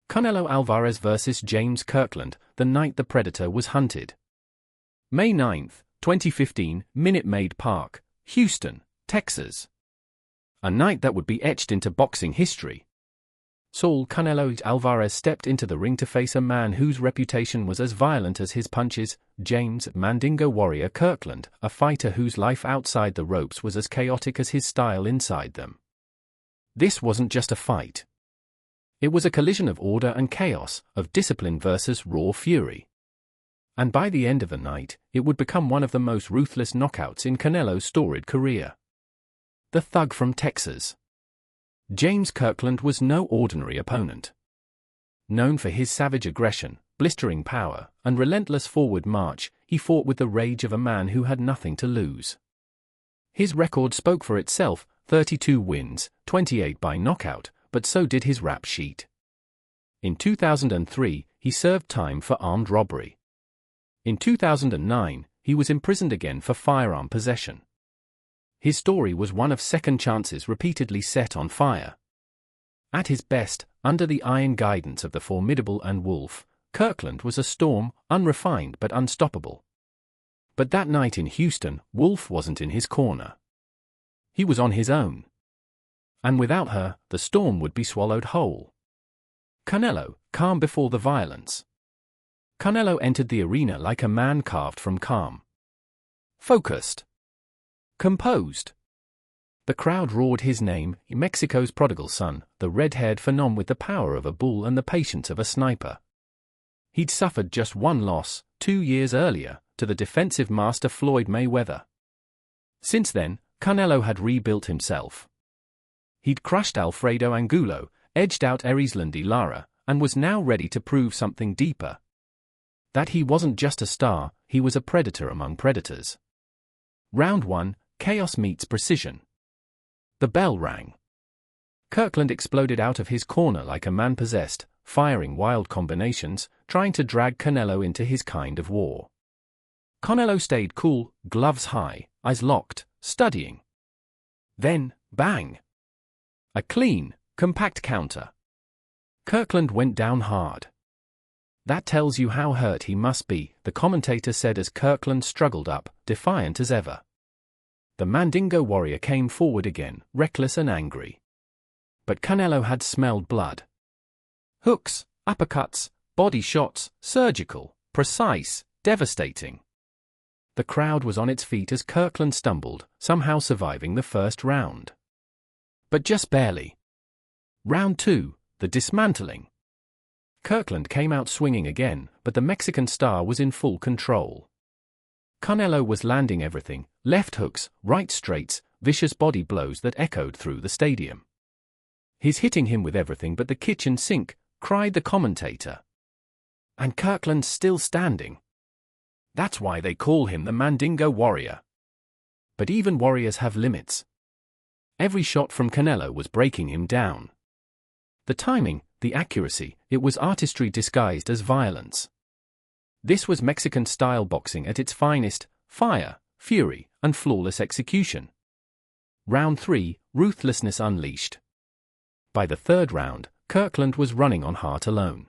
Canelo Alvarez vs. James Kirkland, the night the Predator was hunted. May 9, 2015, Minute Maid Park, Houston, Texas. A night that would be etched into boxing history. Saul Canelo Alvarez stepped into the ring to face a man whose reputation was as violent as his punches, James Mandingo Warrior Kirkland, a fighter whose life outside the ropes was as chaotic as his style inside them. This wasn't just a fight. It was a collision of order and chaos, of discipline versus raw fury. And by the end of the night, it would become one of the most ruthless knockouts in Canelo's storied career. The thug from Texas. James Kirkland was no ordinary opponent. Known for his savage aggression, blistering power, and relentless forward march, he fought with the rage of a man who had nothing to lose. His record spoke for itself, 32 wins, 28 by knockout, but so did his rap sheet. In 2003, he served time for armed robbery. In 2009, he was imprisoned again for firearm possession. His story was one of second chances repeatedly set on fire. At his best, under the iron guidance of the formidable and Wolf, Kirkland was a storm, unrefined but unstoppable. But that night in Houston, Wolf wasn't in his corner. He was on his own. And without her, the storm would be swallowed whole. Canelo, calm before the violence. Canelo entered the arena like a man carved from calm. Focused. Composed. The crowd roared his name, Mexico's prodigal son, the red-haired phenom with the power of a bull and the patience of a sniper. He'd suffered just one loss, 2 years earlier, to the defensive master Floyd Mayweather. Since then, Canelo had rebuilt himself. He'd crushed Alfredo Angulo, edged out Erislandy Lara, and was now ready to prove something deeper. That he wasn't just a star, he was a predator among predators. Round 1, Chaos meets precision. The bell rang. Kirkland exploded out of his corner like a man possessed, firing wild combinations, trying to drag Canelo into his kind of war. Canelo stayed cool, gloves high, eyes locked, studying. Then, bang! A clean, compact counter. Kirkland went down hard. That tells you how hurt he must be, the commentator said as Kirkland struggled up, defiant as ever. The Mandingo Warrior came forward again, reckless and angry. But Canelo had smelled blood. Hooks, uppercuts, body shots, surgical, precise, devastating. The crowd was on its feet as Kirkland stumbled, somehow surviving the first round. But just barely. Round 2, the dismantling. Kirkland came out swinging again, but the Mexican star was in full control. Canelo was landing everything, left hooks, right straights, vicious body blows that echoed through the stadium. "He's hitting him with everything but the kitchen sink," cried the commentator. And Kirkland's still standing. That's why they call him the Mandingo Warrior. But even warriors have limits. Every shot from Canelo was breaking him down. The timing, the accuracy, it was artistry disguised as violence. This was Mexican-style boxing at its finest, fire, fury, and flawless execution. Round 3, ruthlessness unleashed. By the third round, Kirkland was running on heart alone.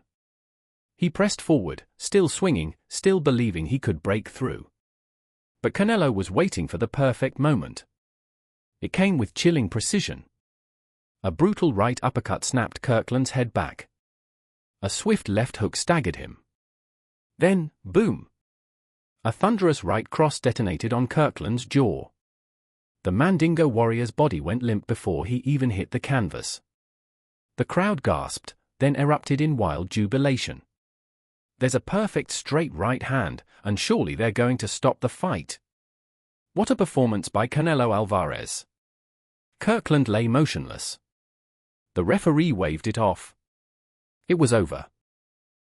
He pressed forward, still swinging, still believing he could break through. But Canelo was waiting for the perfect moment. It came with chilling precision. A brutal right uppercut snapped Kirkland's head back. A swift left hook staggered him. Then, boom! A thunderous right cross detonated on Kirkland's jaw. The Mandingo Warrior's body went limp before he even hit the canvas. The crowd gasped, then erupted in wild jubilation. There's a perfect straight right hand, and surely they're going to stop the fight. What a performance by Canelo Alvarez. Kirkland lay motionless. The referee waved it off. It was over.